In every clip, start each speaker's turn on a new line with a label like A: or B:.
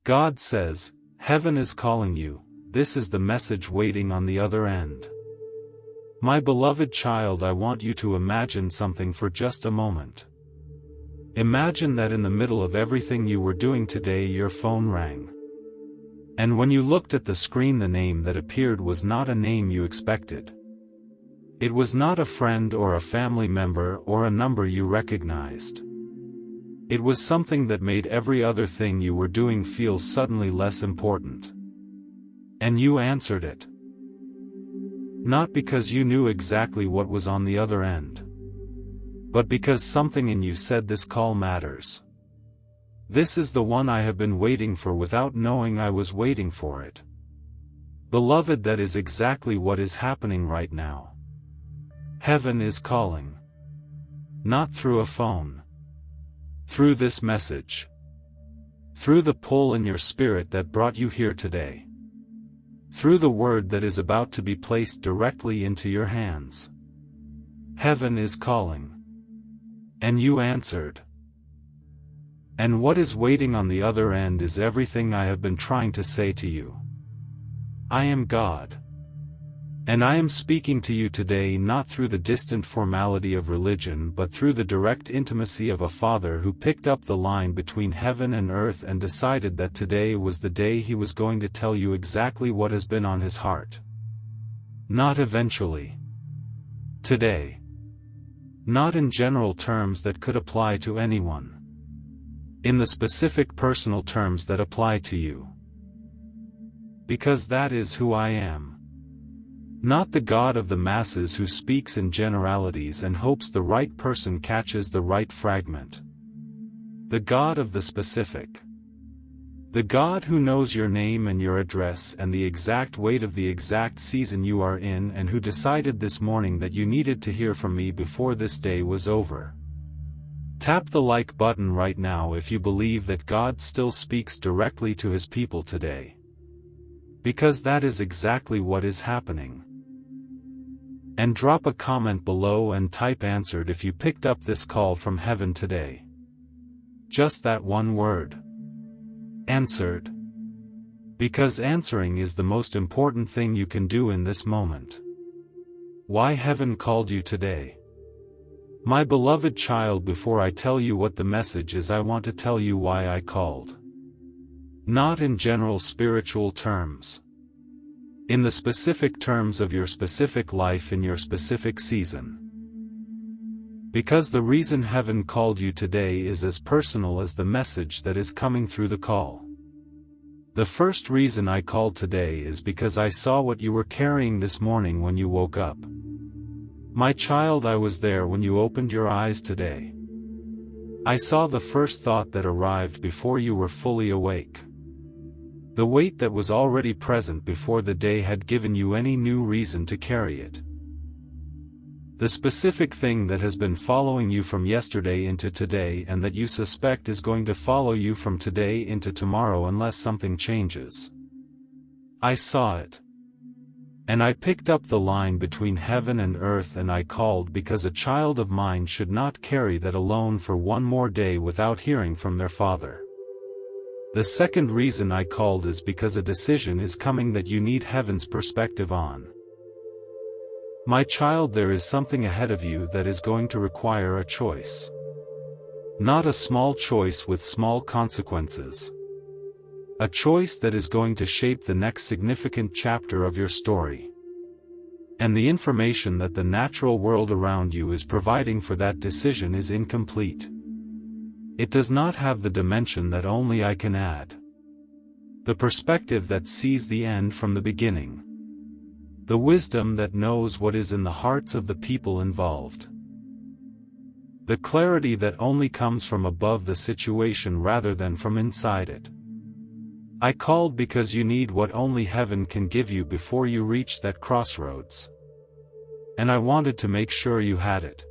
A: God says, heaven is calling you, this is the message waiting on the other end. My beloved child, I want you to imagine something for just a moment. Imagine that in the middle of everything you were doing today your phone rang. And when you looked at the screen, the name that appeared was not a name you expected. It was not a friend or a family member or a number you recognized. It was something that made every other thing you were doing feel suddenly less important. And you answered it. Not because you knew exactly what was on the other end, but because something in you said this call matters. This is the one I have been waiting for without knowing I was waiting for it. Beloved, that is exactly what is happening right now. Heaven is calling. Not through a phone. Through this message. Through the pull in your spirit that brought you here today. Through the word that is about to be placed directly into your hands. Heaven is calling. And you answered. And what is waiting on the other end is everything I have been trying to say to you. I am God. And I am speaking to you today not through the distant formality of religion but through the direct intimacy of a father who picked up the line between heaven and earth and decided that today was the day he was going to tell you exactly what has been on his heart. Not eventually. Today. Not in general terms that could apply to anyone. In the specific personal terms that apply to you. Because that is who I am. Not the God of the masses who speaks in generalities and hopes the right person catches the right fragment. The God of the specific. The God who knows your name and your address and the exact weight of the exact season you are in, and who decided this morning that you needed to hear from me before this day was over. Tap the like button right now if you believe that God still speaks directly to his people today. Because that is exactly what is happening. And drop a comment below and type answered if you picked up this call from heaven today. Just that one word. Answered. Because answering is the most important thing you can do in this moment. Why heaven called you today. My beloved child, before I tell you what the message is, I want to tell you why I called. Not in general spiritual terms. In the specific terms of your specific life in your specific season. Because the reason heaven called you today is as personal as the message that is coming through the call. The first reason I called today is because I saw what you were carrying this morning when you woke up. My child, I was there when you opened your eyes today. I saw the first thought that arrived before you were fully awake. The weight that was already present before the day had given you any new reason to carry it. The specific thing that has been following you from yesterday into today and that you suspect is going to follow you from today into tomorrow unless something changes. I saw it. And I picked up the line between heaven and earth, and I called because a child of mine should not carry that alone for one more day without hearing from their father. The second reason I called is because a decision is coming that you need heaven's perspective on. My child, there is something ahead of you that is going to require a choice. Not a small choice with small consequences. A choice that is going to shape the next significant chapter of your story. And the information that the natural world around you is providing for that decision is incomplete. It does not have the dimension that only I can add. The perspective that sees the end from the beginning. The wisdom that knows what is in the hearts of the people involved. The clarity that only comes from above the situation rather than from inside it. I called because you need what only heaven can give you before you reach that crossroads. And I wanted to make sure you had it.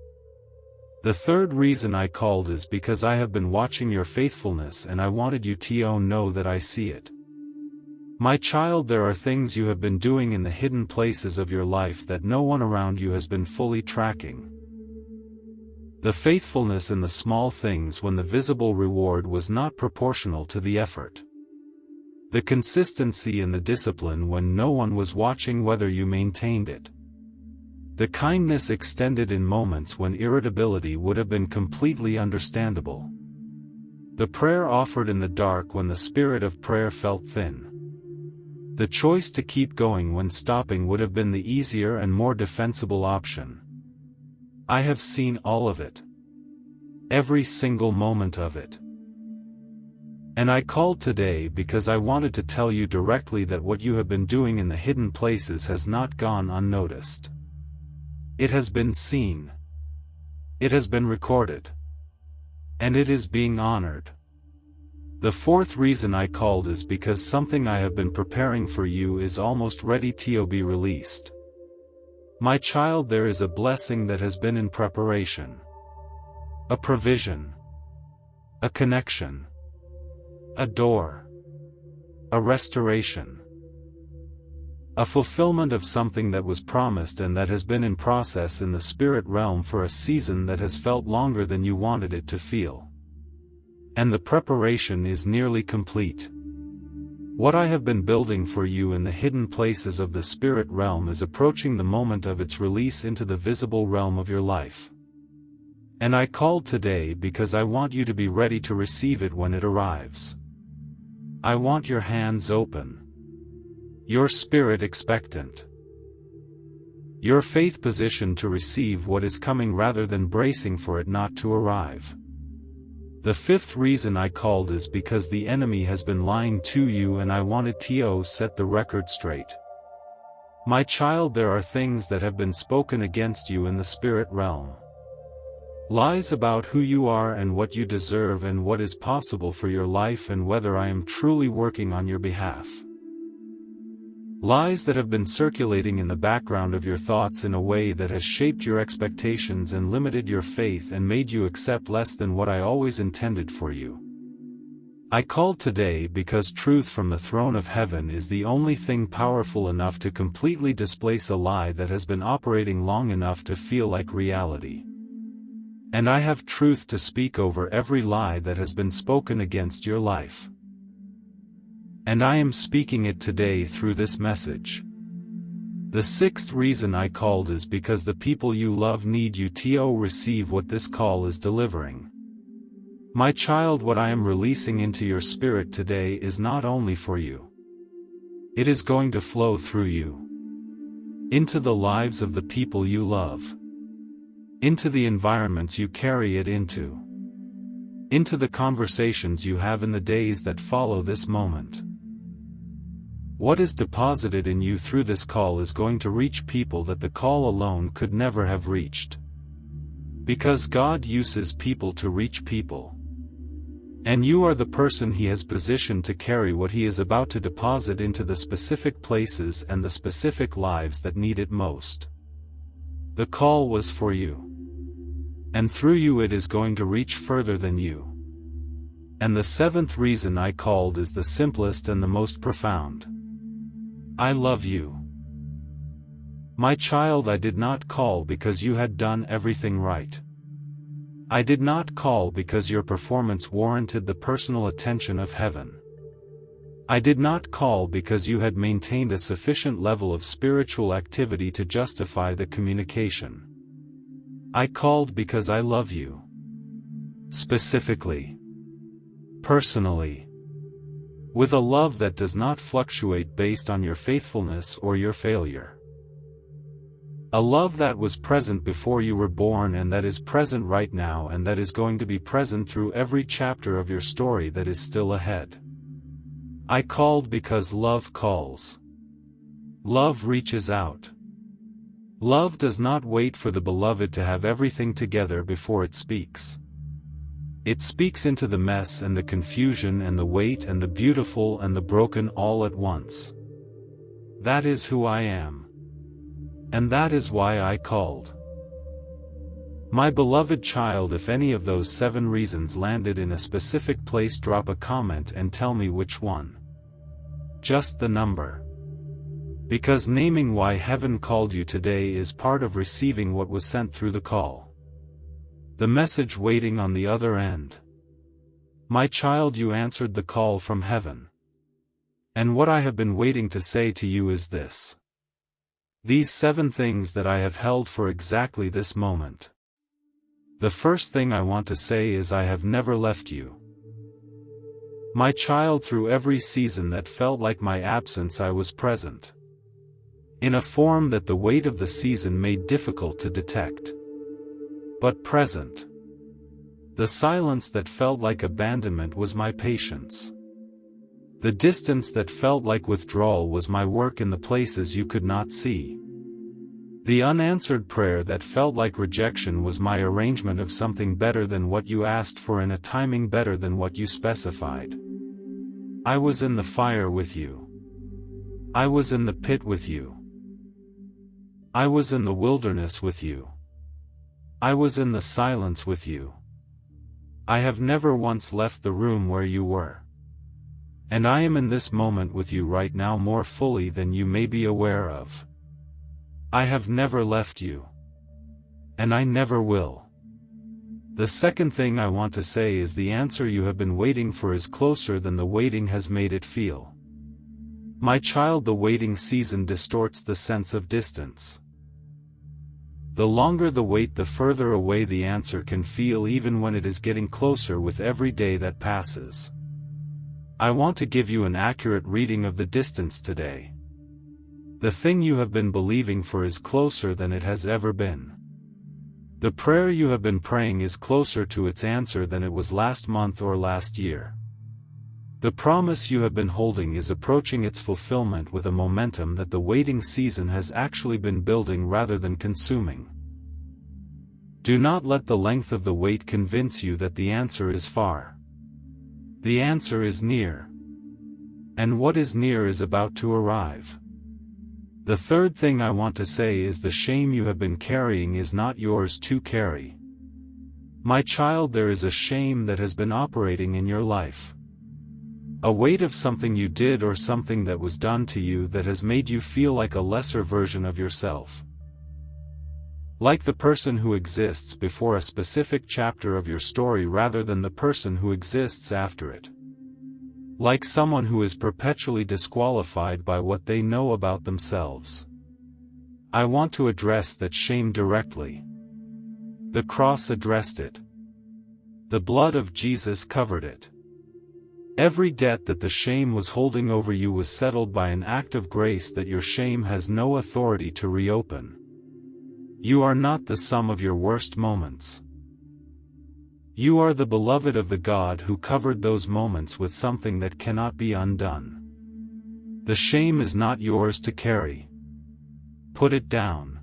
A: The third reason I called is because I have been watching your faithfulness and I wanted you to know that I see it. My child, there are things you have been doing in the hidden places of your life that no one around you has been fully tracking. The faithfulness in the small things when the visible reward was not proportional to the effort. The consistency and the discipline when no one was watching whether you maintained it. The kindness extended in moments when irritability would have been completely understandable. The prayer offered in the dark when the spirit of prayer felt thin. The choice to keep going when stopping would have been the easier and more defensible option. I have seen all of it. Every single moment of it. And I called today because I wanted to tell you directly that what you have been doing in the hidden places has not gone unnoticed. It has been seen. It has been recorded. And it is being honored. The fourth reason I called is because something I have been preparing for you is almost ready to be released. My child, there is a blessing that has been in preparation. A provision. A connection. A door. A restoration. A fulfillment of something that was promised and that has been in process in the spirit realm for a season that has felt longer than you wanted it to feel. And the preparation is nearly complete. What I have been building for you in the hidden places of the spirit realm is approaching the moment of its release into the visible realm of your life. And I called today because I want you to be ready to receive it when it arrives. I want your hands open. Your spirit expectant. Your faith positioned to receive what is coming rather than bracing for it not to arrive. The fifth reason I called is because the enemy has been lying to you and I wanted to set the record straight. My child, there are things that have been spoken against you in the spirit realm. Lies about who you are and what you deserve and what is possible for your life and whether I am truly working on your behalf. Lies that have been circulating in the background of your thoughts in a way that has shaped your expectations and limited your faith and made you accept less than what I always intended for you. I called today because truth from the throne of heaven is the only thing powerful enough to completely displace a lie that has been operating long enough to feel like reality. And I have truth to speak over every lie that has been spoken against your life. And I am speaking it today through this message. The sixth reason I called is because the people you love need you to receive what this call is delivering. My child, what I am releasing into your spirit today is not only for you. It is going to flow through you. Into the lives of the people you love. Into the environments you carry it into. Into the conversations you have in the days that follow this moment. What is deposited in you through this call is going to reach people that the call alone could never have reached. Because God uses people to reach people. And you are the person He has positioned to carry what He is about to deposit into the specific places and the specific lives that need it most. The call was for you. And through you it is going to reach further than you. And the seventh reason I called is the simplest and the most profound. I love you. My child, I did not call because you had done everything right. I did not call because your performance warranted the personal attention of heaven. I did not call because you had maintained a sufficient level of spiritual activity to justify the communication. I called because I love you. Specifically. Personally. With a love that does not fluctuate based on your faithfulness or your failure. A love that was present before you were born and that is present right now and that is going to be present through every chapter of your story that is still ahead. I called because love calls. Love reaches out. Love does not wait for the beloved to have everything together before it speaks. It speaks into the mess and the confusion and the weight and the beautiful and the broken all at once. That is who I am. And that is why I called. My beloved child, if any of those 7 reasons landed in a specific place, drop a comment and tell me which one. Just the number. Because naming why heaven called you today is part of receiving what was sent through the call. The message waiting on the other end. My child, you answered the call from heaven. And what I have been waiting to say to you is this. These 7 things that I have held for exactly this moment. The first thing I want to say is I have never left you. My child, through every season that felt like my absence, I was present. In a form that the weight of the season made difficult to detect. But present. The silence that felt like abandonment was my patience. The distance that felt like withdrawal was my work in the places you could not see. The unanswered prayer that felt like rejection was my arrangement of something better than what you asked for in a timing better than what you specified. I was in the fire with you. I was in the pit with you. I was in the wilderness with you. I was in the silence with you. I have never once left the room where you were. And I am in this moment with you right now more fully than you may be aware of. I have never left you. And I never will. The second thing I want to say is the answer you have been waiting for is closer than the waiting has made it feel. My child, the waiting season distorts the sense of distance. The longer the wait, the further away the answer can feel, even when it is getting closer with every day that passes. I want to give you an accurate reading of the distance today. The thing you have been believing for is closer than it has ever been. The prayer you have been praying is closer to its answer than it was last month or last year. The promise you have been holding is approaching its fulfillment with a momentum that the waiting season has actually been building rather than consuming. Do not let the length of the wait convince you that the answer is far. The answer is near. And what is near is about to arrive. The third thing I want to say is the shame you have been carrying is not yours to carry. My child, there is a shame that has been operating in your life. A weight of something you did or something that was done to you that has made you feel like a lesser version of yourself. Like the person who exists before a specific chapter of your story rather than the person who exists after it. Like someone who is perpetually disqualified by what they know about themselves. I want to address that shame directly. The cross addressed it. The blood of Jesus covered it. Every debt that the shame was holding over you was settled by an act of grace that your shame has no authority to reopen. You are not the sum of your worst moments. You are the beloved of the God who covered those moments with something that cannot be undone. The shame is not yours to carry. Put it down.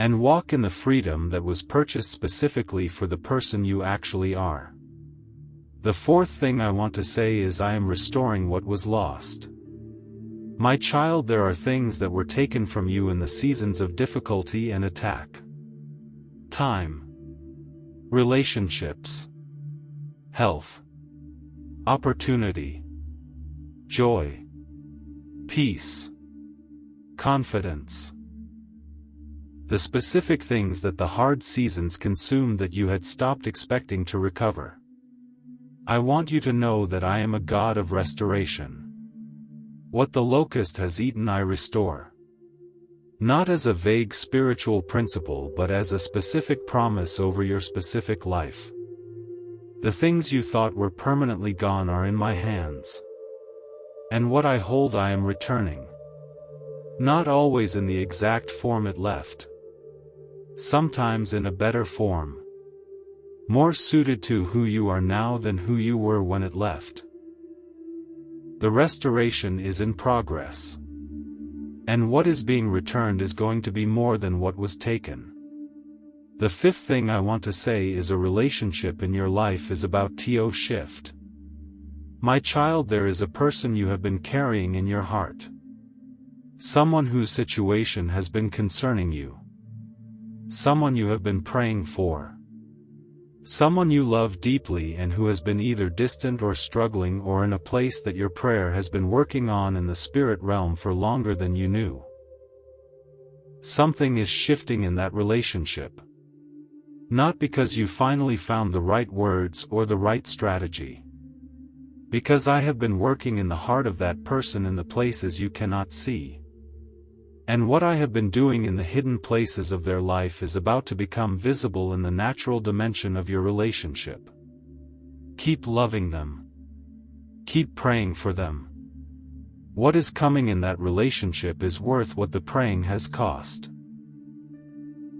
A: And walk in the freedom that was purchased specifically for the person you actually are. The fourth thing I want to say is I am restoring what was lost. My child, there are things that were taken from you in the seasons of difficulty and attack. Time. Relationships. Health. Opportunity. Joy. Peace. Confidence. The specific things that the hard seasons consumed that you had stopped expecting to recover. I want you to know that I am a God of restoration. What the locust has eaten I restore. Not as a vague spiritual principle but as a specific promise over your specific life. The things you thought were permanently gone are in my hands. And what I hold I am returning. Not always in the exact form it left. Sometimes in a better form. More suited to who you are now than who you were when it left. The restoration is in progress. And what is being returned is going to be more than what was taken. The fifth thing I want to say is a relationship in your life is about to shift. My child, there is a person you have been carrying in your heart. Someone whose situation has been concerning you. Someone you have been praying for. Someone you love deeply and who has been either distant or struggling or in a place that your prayer has been working on in the spirit realm for longer than you knew. Something is shifting in that relationship. Not because you finally found the right words or the right strategy. Because I have been working in the heart of that person in the places you cannot see. And what I have been doing in the hidden places of their life is about to become visible in the natural dimension of your relationship. Keep loving them. Keep praying for them. What is coming in that relationship is worth what the praying has cost.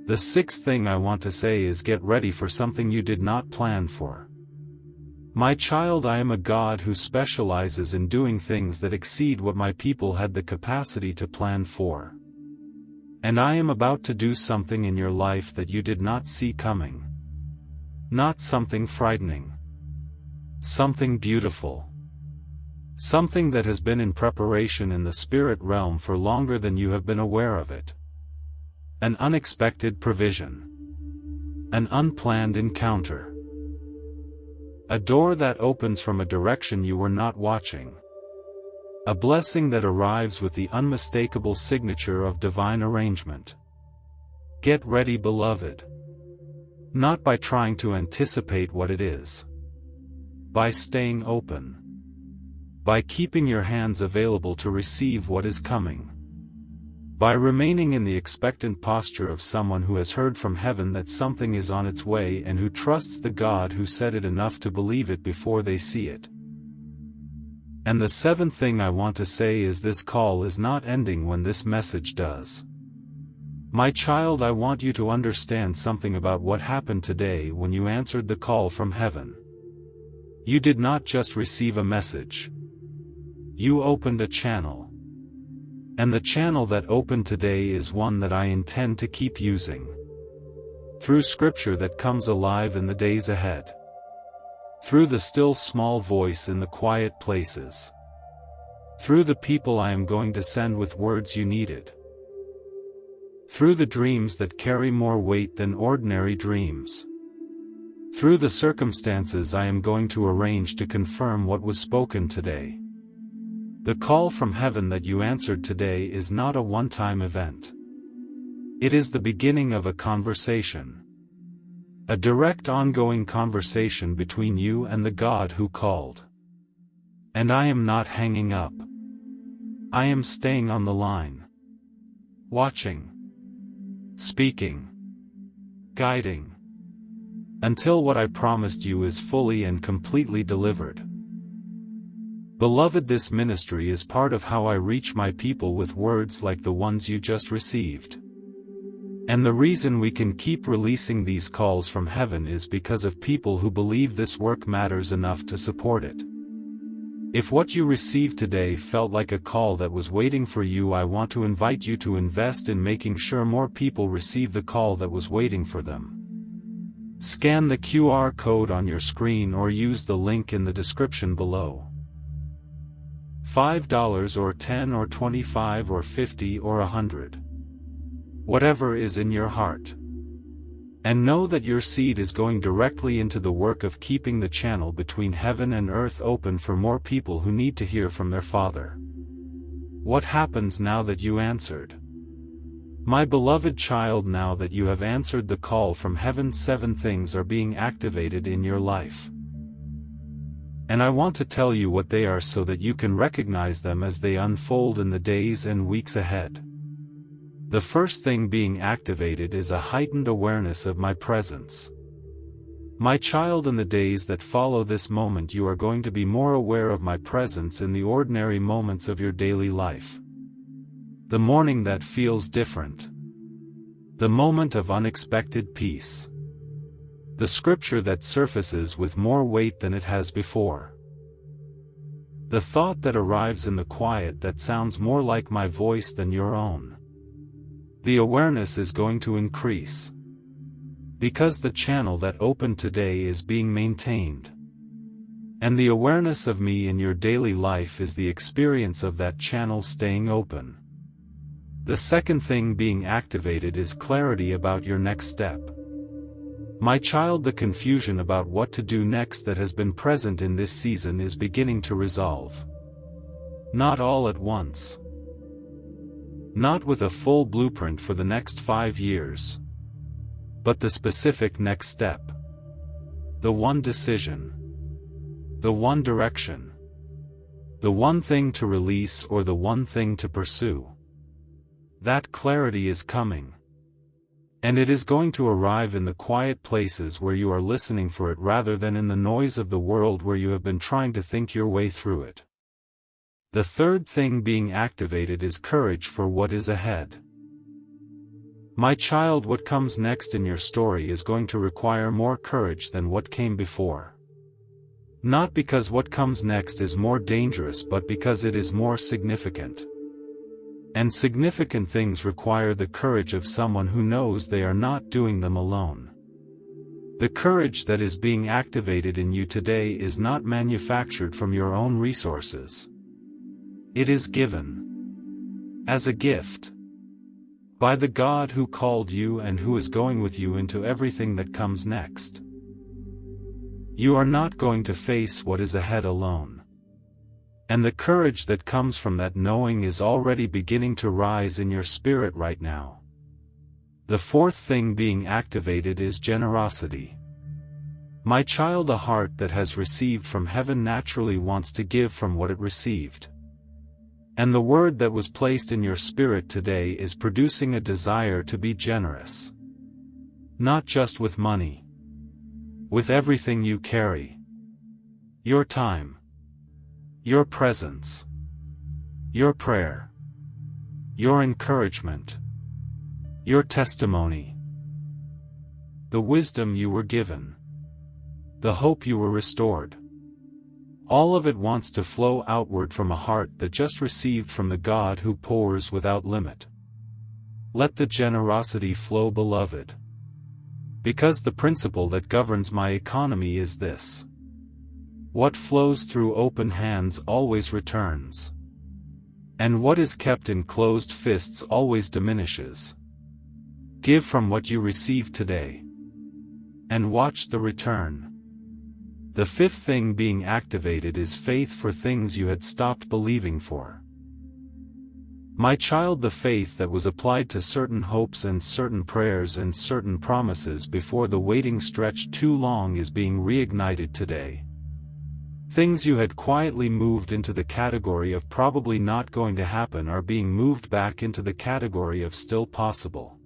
A: The sixth thing I want to say is get ready for something you did not plan for. My child, I am a God who specializes in doing things that exceed what my people had the capacity to plan for. And I am about to do something in your life that you did not see coming. Not something frightening. Something beautiful. Something that has been in preparation in the spirit realm for longer than you have been aware of it. An unexpected provision. An unplanned encounter. A door that opens from a direction you were not watching. A blessing that arrives with the unmistakable signature of divine arrangement. Get ready, beloved. Not by trying to anticipate what it is. By staying open. By keeping your hands available to receive what is coming. By remaining in the expectant posture of someone who has heard from heaven that something is on its way and who trusts the God who said it enough to believe it before they see it. And the seventh thing I want to say is this call is not ending when this message does. My child, I want you to understand something about what happened today when you answered the call from heaven. You did not just receive a message. You opened a channel. And the channel that opened today is one that I intend to keep using. Through scripture that comes alive in the days ahead. Through the still small voice in the quiet places. Through the people I am going to send with words you needed. Through the dreams that carry more weight than ordinary dreams. Through the circumstances I am going to arrange to confirm what was spoken today. The call from heaven that you answered today is not a one-time event. It is the beginning of a conversation. A direct ongoing conversation between you and the God who called. And I am not hanging up. I am staying on the line. Watching. Speaking. Guiding. Until what I promised you is fully and completely delivered. Beloved, this ministry is part of how I reach my people with words like the ones you just received. And the reason we can keep releasing these calls from heaven is because of people who believe this work matters enough to support it. If what you received today felt like a call that was waiting for you, I want to invite you to invest in making sure more people receive the call that was waiting for them. Scan the QR code on your screen or use the link in the description below. $5 or $10 or $25 or $50 or $100. Whatever is in your heart. And know that your seed is going directly into the work of keeping the channel between heaven and earth open for more people who need to hear from their Father. What happens now that you answered? My beloved child, now that you have answered the call from heaven, 7 things are being activated in your life. And I want to tell you what they are so that you can recognize them as they unfold in the days and weeks ahead. The first thing being activated is a heightened awareness of my presence. My child, in the days that follow this moment you are going to be more aware of my presence in the ordinary moments of your daily life. The morning that feels different. The moment of unexpected peace. The scripture that surfaces with more weight than it has before. The thought that arrives in the quiet that sounds more like my voice than your own. The awareness is going to increase. Because the channel that opened today is being maintained. And the awareness of me in your daily life is the experience of that channel staying open. The second thing being activated is clarity about your next step. My child, the confusion about what to do next that has been present in this season is beginning to resolve. Not all at once. Not with a full blueprint for the next 5 years. But the specific next step. The one decision. The one direction. The one thing to release or the one thing to pursue. That clarity is coming. And it is going to arrive in the quiet places where you are listening for it rather than in the noise of the world where you have been trying to think your way through it. The third thing being activated is courage for what is ahead. My child, what comes next in your story is going to require more courage than what came before. Not because what comes next is more dangerous, but because it is more significant. And significant things require the courage of someone who knows they are not doing them alone. The courage that is being activated in you today is not manufactured from your own resources. It is given as a gift by the God who called you and who is going with you into everything that comes next. You are not going to face what is ahead alone. And the courage that comes from that knowing is already beginning to rise in your spirit right now. The fourth thing being activated is generosity. My child, a heart that has received from heaven naturally wants to give from what it received. And the word that was placed in your spirit today is producing a desire to be generous. Not just with money. With everything you carry. Your time. Your presence. Your prayer. Your encouragement. Your testimony. The wisdom you were given. The hope you were restored. All of it wants to flow outward from a heart that just received from the God who pours without limit. Let the generosity flow, beloved. Because the principle that governs my economy is this. What flows through open hands always returns. And what is kept in closed fists always diminishes. Give from what you receive today. And watch the return. The fifth thing being activated is faith for things you had stopped believing for. My child, the faith that was applied to certain hopes and certain prayers and certain promises before the waiting stretched too long is being reignited today. Things you had quietly moved into the category of probably not going to happen are being moved back into the category of still possible.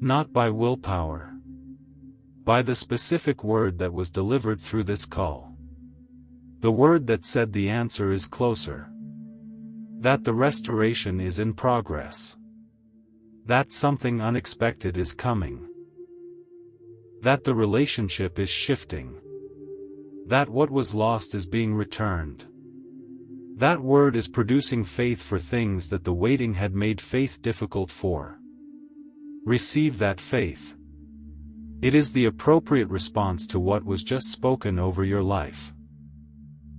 A: Not by willpower. By the specific word that was delivered through this call. The word that said the answer is closer. That the restoration is in progress. That something unexpected is coming. That the relationship is shifting. That what was lost is being returned. That word is producing faith for things that the waiting had made faith difficult for. Receive that faith. It is the appropriate response to what was just spoken over your life.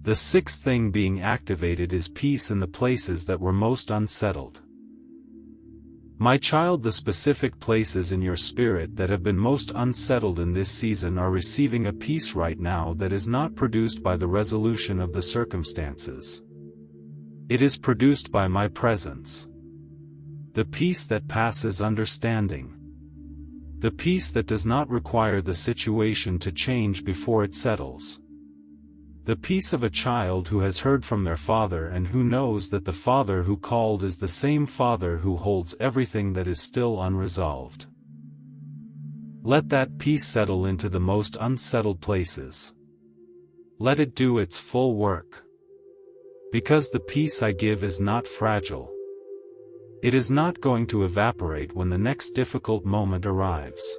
A: The sixth thing being activated is peace in the places that were most unsettled. My child, the specific places in your spirit that have been most unsettled in this season are receiving a peace right now that is not produced by the resolution of the circumstances. It is produced by my presence. The peace that passes understanding. The peace that does not require the situation to change before it settles. The peace of a child who has heard from their Father and who knows that the Father who called is the same Father who holds everything that is still unresolved. Let that peace settle into the most unsettled places. Let it do its full work. Because the peace I give is not fragile. It is not going to evaporate when the next difficult moment arrives.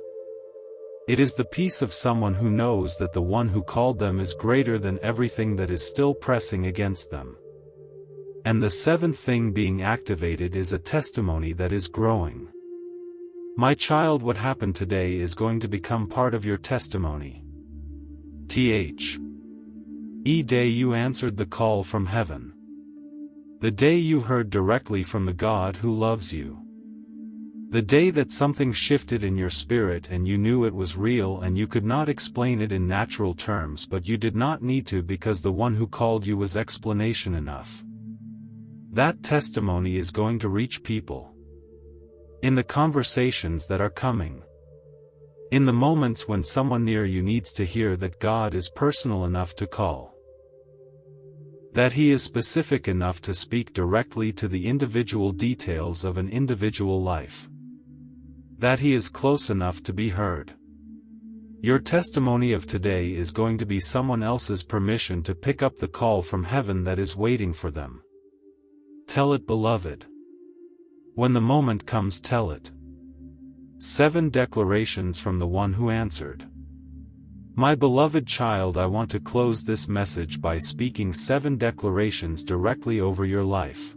A: It is the peace of someone who knows that the one who called them is greater than everything that is still pressing against them. And the seventh thing being activated is a testimony that is growing. My child, what happened today is going to become part of your testimony. The day you answered the call from heaven. The day you heard directly from the God who loves you. The day that something shifted in your spirit and you knew it was real and you could not explain it in natural terms, but you did not need to because the one who called you was explanation enough. That testimony is going to reach people. In the conversations that are coming. In the moments when someone near you needs to hear that God is personal enough to call. That He is specific enough to speak directly to the individual details of an individual life. That He is close enough to be heard. Your testimony of today is going to be someone else's permission to pick up the call from heaven that is waiting for them. Tell it, beloved. When the moment comes, tell it. 7 declarations from the one who answered. My beloved child, I want to close this message by speaking 7 declarations directly over your life.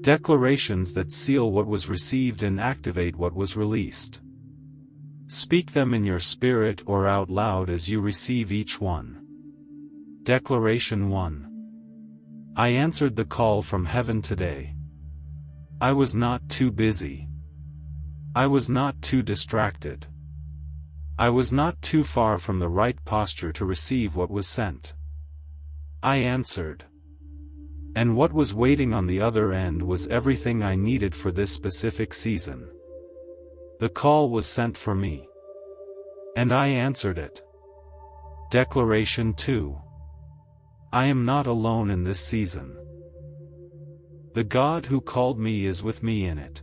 A: Declarations that seal what was received and activate what was released. Speak them in your spirit or out loud as you receive each one. Declaration 1. I answered the call from heaven today. I was not too busy. I was not too distracted. I was not too far from the right posture to receive what was sent. I answered. And what was waiting on the other end was everything I needed for this specific season. The call was sent for me. And I answered it. Declaration 2. I am not alone in this season. The God who called me is with me in it.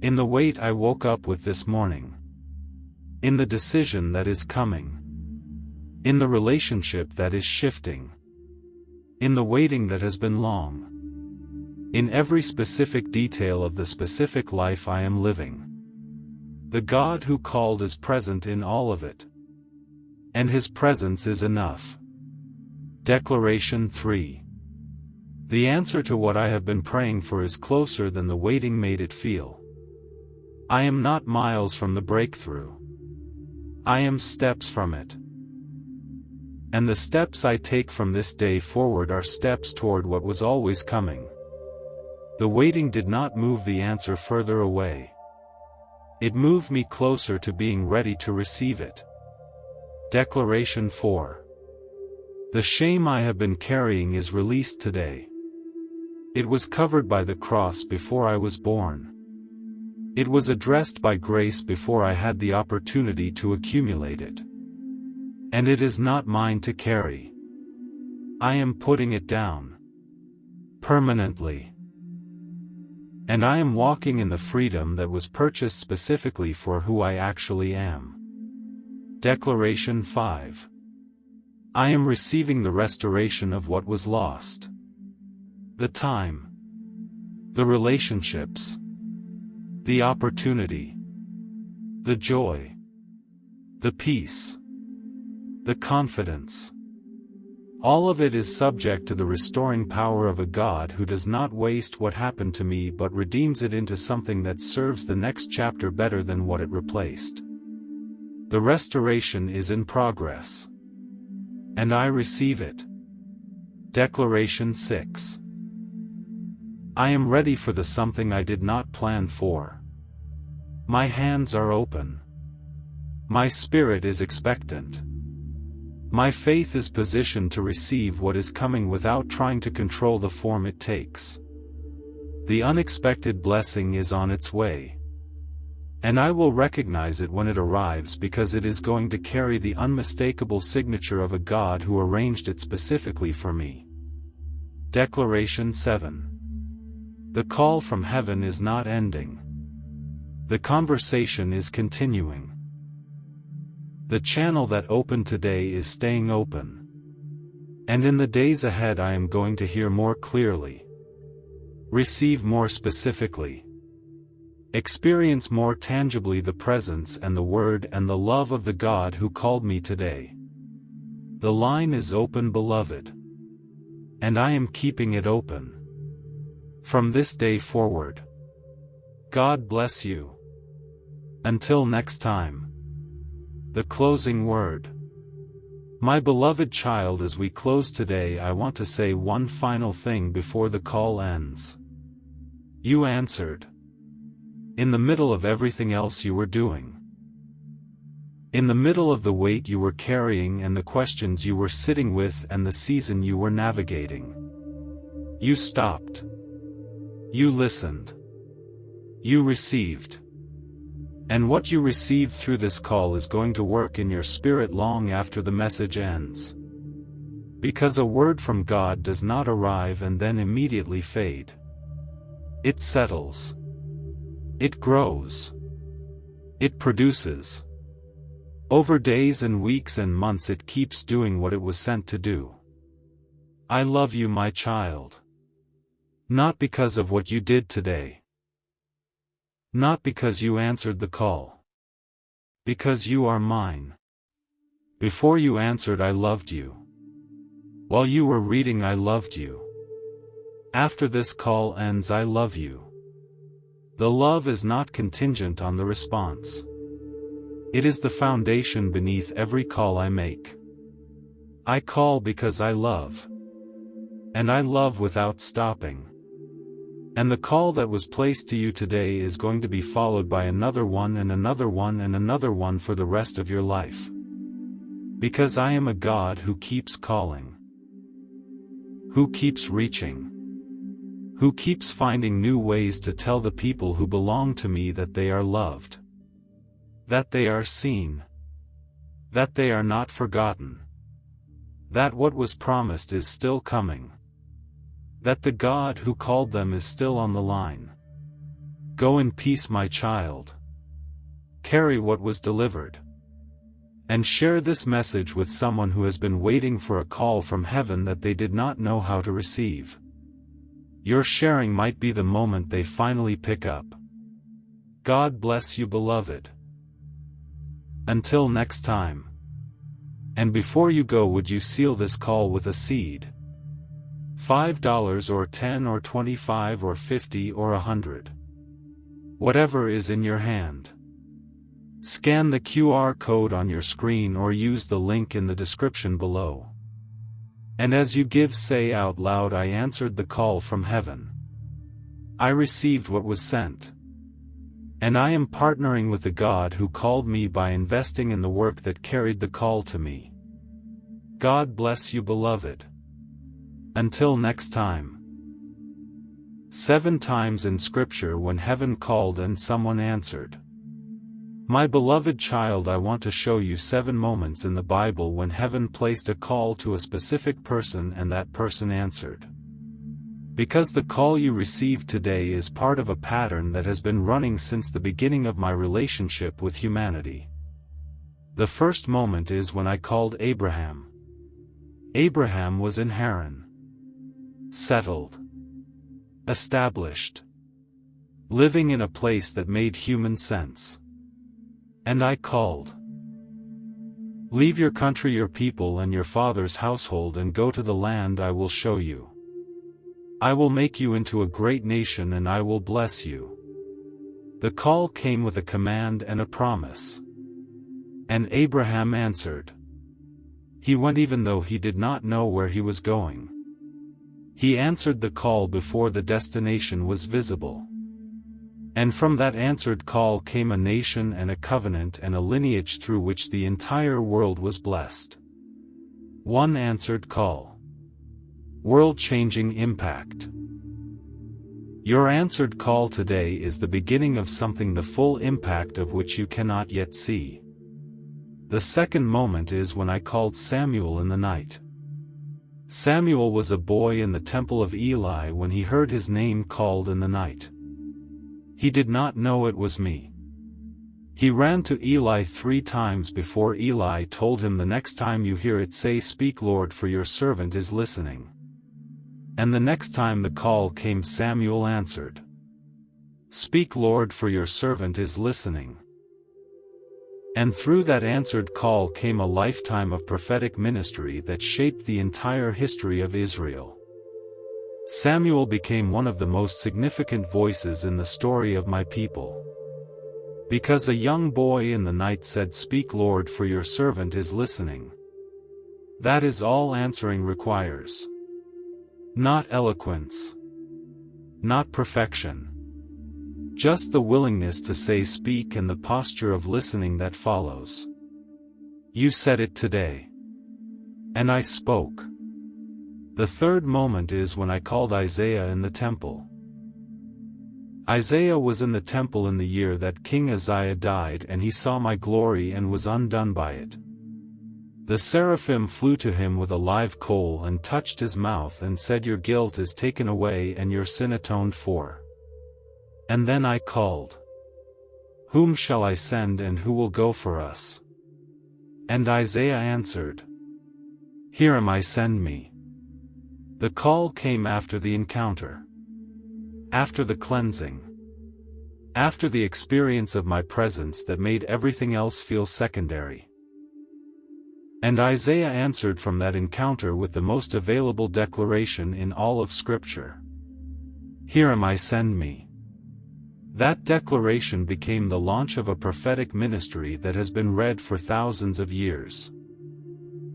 A: In the wait I woke up with this morning. In the decision that is coming. In the relationship that is shifting. In the waiting that has been long. In every specific detail of the specific life I am living. The God who called is present in all of it. And His presence is enough. Declaration 3. The answer to what I have been praying for is closer than the waiting made it feel. I am not miles from the breakthrough. I am steps from it. And the steps I take from this day forward are steps toward what was always coming. The waiting did not move the answer further away. It moved me closer to being ready to receive it. Declaration 4. The shame I have been carrying is released today. It was covered by the cross before I was born. It was addressed by grace before I had the opportunity to accumulate it. And it is not mine to carry. I am putting it down. Permanently. And I am walking in the freedom that was purchased specifically for who I actually am. Declaration 5. I am receiving the restoration of what was lost. The time. The relationships. The opportunity. The joy. The peace. The confidence. All of it is subject to the restoring power of a God who does not waste what happened to me but redeems it into something that serves the next chapter better than what it replaced. The restoration is in progress. And I receive it. Declaration 6. I am ready for the something I did not plan for. My hands are open. My spirit is expectant. My faith is positioned to receive what is coming without trying to control the form it takes. The unexpected blessing is on its way. And I will recognize it when it arrives because it is going to carry the unmistakable signature of a God who arranged it specifically for me. Declaration 7. The call from heaven is not ending. The conversation is continuing. The channel that opened today is staying open. And in the days ahead I am going to hear more clearly. Receive more specifically. Experience more tangibly the presence and the word and the love of the God who called me today. The line is open, beloved. And I am keeping it open. From this day forward. God bless you. Until next time. The closing word. My beloved child, as we close today, I want to say one final thing before the call ends. You answered. In the middle of everything else you were doing. In the middle of the weight you were carrying and the questions you were sitting with and the season you were navigating. You stopped. You listened. You received. And what you received through this call is going to work in your spirit long after the message ends. Because a word from God does not arrive and then immediately fade. It settles. It grows. It produces. Over days and weeks and months it keeps doing what it was sent to do. I love you, my child. Not because of what you did today. Not because you answered the call. Because you are mine. Before you answered, I loved you. While you were reading, I loved you. After this call ends, I love you. The love is not contingent on the response. It is the foundation beneath every call I make. I call because I love. And I love without stopping. And the call that was placed to you today is going to be followed by another one and another one and another one for the rest of your life. Because I am a God who keeps calling. Who keeps reaching. Who keeps finding new ways to tell the people who belong to me that they are loved. That they are seen. That they are not forgotten. That what was promised is still coming. That the God who called them is still on the line. Go in peace, my child. Carry what was delivered. And share this message with someone who has been waiting for a call from heaven that they did not know how to receive. Your sharing might be the moment they finally pick up. God bless you, beloved. Until next time. And before you go, would you seal this call with a seed? $5 or 10 or 25 or 50 or 100. Whatever is in your hand. Scan the QR code on your screen or use the link in the description below. And as you give, say out loud, I answered the call from heaven. I received what was sent. And I am partnering with the God who called me by investing in the work that carried the call to me. God bless you, beloved. Until next time. 7 times in Scripture when heaven called and someone answered. My beloved child, I want to show you 7 moments in the Bible when heaven placed a call to a specific person and that person answered. Because the call you received today is part of a pattern that has been running since the beginning of my relationship with humanity. The first moment is when I called Abraham. Abraham was in Haran. Settled. Established. Living in a place that made human sense. And I called. Leave your country, your people, and your father's household and go to the land I will show you. I will make you into a great nation and I will bless you. The call came with a command and a promise. And Abraham answered. He went even though he did not know where he was going. He answered the call before the destination was visible. And from that answered call came a nation and a covenant and a lineage through which the entire world was blessed. One answered call. World-changing impact. Your answered call today is the beginning of something, the full impact of which you cannot yet see. The second moment is when I called Samuel in the night. Samuel was a boy in the temple of Eli when he heard his name called in the night. He did not know it was me. He ran to Eli 3 times before Eli told him, the next time you hear it, say, Speak, Lord, for your servant is listening. And the next time the call came, Samuel answered. Speak, Lord, for your servant is listening. And through that answered call came a lifetime of prophetic ministry that shaped the entire history of Israel. Samuel became one of the most significant voices in the story of my people. Because a young boy in the night said, Speak, Lord, for your servant is listening. That is all answering requires. Not eloquence. Not perfection. Just the willingness to say speak and the posture of listening that follows. You said it today. And I spoke. The third moment is when I called Isaiah in the temple. Isaiah was in the temple in the year that King Uzziah died, and he saw my glory and was undone by it. The seraphim flew to him with a live coal and touched his mouth and said, "Your guilt is taken away and your sin atoned for." And then I called, "Whom shall I send and who will go for us?" And Isaiah answered, "Here am I, send me." The call came after the encounter, after the cleansing, after the experience of my presence that made everything else feel secondary. And Isaiah answered from that encounter with the most available declaration in all of Scripture. "Here am I, send me." That declaration became the launch of a prophetic ministry that has been read for thousands of years.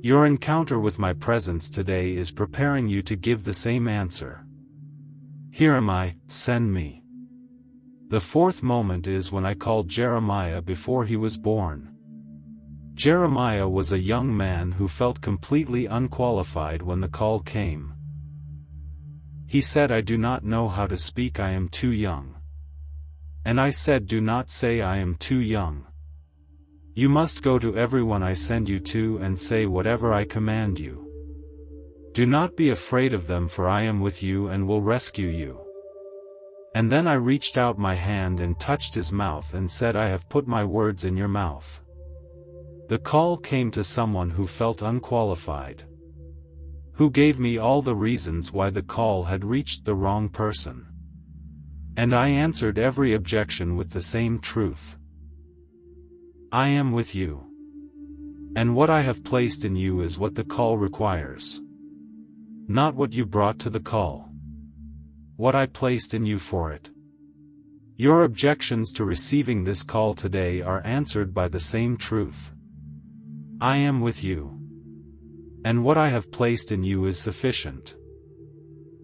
A: Your encounter with my presence today is preparing you to give the same answer. Here am I, send me. The fourth moment is when I called Jeremiah before he was born. Jeremiah was a young man who felt completely unqualified when the call came. He said, "I do not know how to speak, I am too young." And I said, "Do not say I am too young. You must go to everyone I send you to and say whatever I command you. Do not be afraid of them, for I am with you and will rescue you." And then I reached out my hand and touched his mouth and said, "I have put my words in your mouth." The call came to someone who felt unqualified, who gave me all the reasons why the call had reached the wrong person. And I answered every objection with the same truth. I am with you. And what I have placed in you is what the call requires. Not what you brought to the call. What I placed in you for it. Your objections to receiving this call today are answered by the same truth. I am with you. And what I have placed in you is sufficient.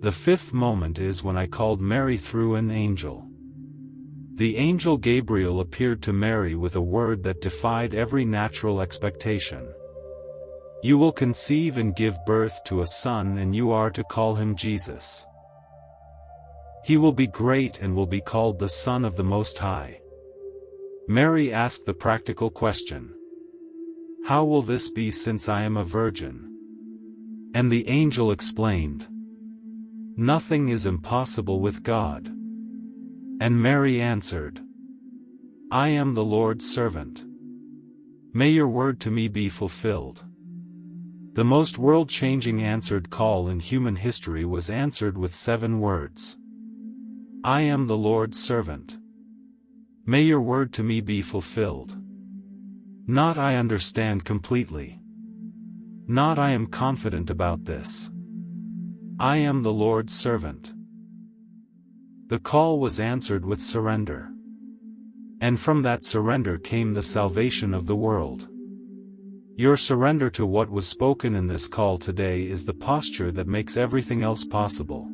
A: The fifth moment is when I called Mary through an angel. The angel Gabriel appeared to Mary with a word that defied every natural expectation. You will conceive and give birth to a son, and you are to call him Jesus. He will be great and will be called the Son of the Most High. Mary asked the practical question, "How will this be since I am a virgin?" And the angel explained, "Nothing is impossible with God." And Mary answered, "I am the Lord's servant. May your word to me be fulfilled." The most world-changing answered call in human history was answered with 7 words. I am the Lord's servant. May your word to me be fulfilled. Not I understand completely. Not I am confident about this. I am the Lord's servant. The call was answered with surrender. And from that surrender came the salvation of the world. Your surrender to what was spoken in this call today is the posture that makes everything else possible.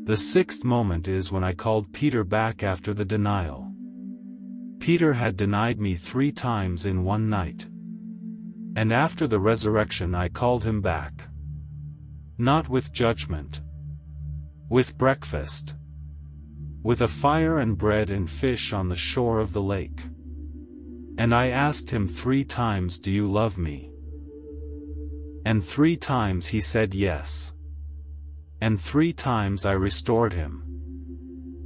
A: The sixth moment is when I called Peter back after the denial. Peter had denied me 3 times in one night. And after the resurrection I called him back. Not with judgment. With breakfast. With a fire and bread and fish on the shore of the lake. And I asked him 3 times, "Do you love me?" And 3 times he said yes. And 3 times I restored him.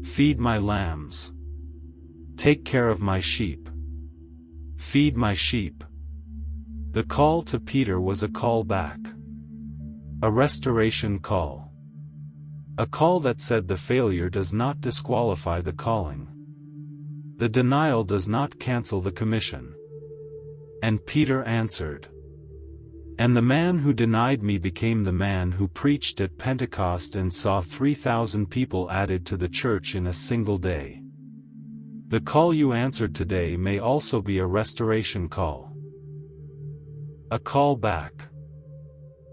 A: Feed my lambs. Take care of my sheep. Feed my sheep. The call to Peter was a call back. A restoration call. A call that said the failure does not disqualify the calling. The denial does not cancel the commission. And Peter answered. And the man who denied me became the man who preached at Pentecost and saw 3,000 people added to the church in a single day. The call you answered today may also be a restoration call. A call back.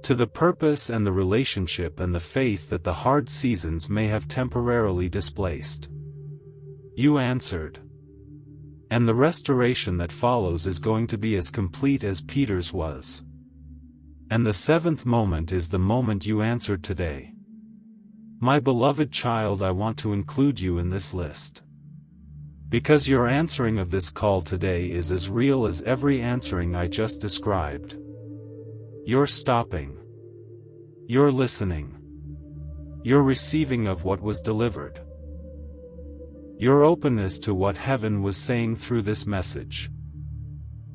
A: To the purpose and the relationship and the faith that the hard seasons may have temporarily displaced. You answered. And the restoration that follows is going to be as complete as Peter's was. And the 7th moment is the moment you answered today. My beloved child, I want to include you in this list. Because your answering of this call today is as real as every answering I just described. You're stopping. You're listening. You're receiving of what was delivered. Your openness to what heaven was saying through this message.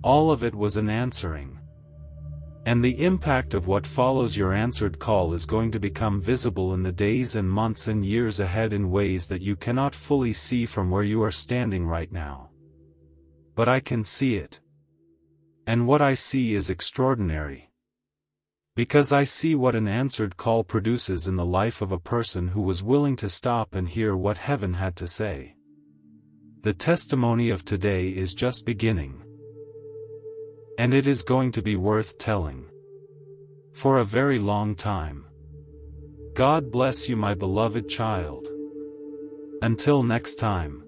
A: All of it was an answering. And the impact of what follows your answered call is going to become visible in the days and months and years ahead in ways that you cannot fully see from where you are standing right now. But I can see it. And what I see is extraordinary. Because I see what an answered call produces in the life of a person who was willing to stop and hear what heaven had to say. The testimony of today is just beginning. And it is going to be worth telling. For a very long time. God bless you, my beloved child. Until next time.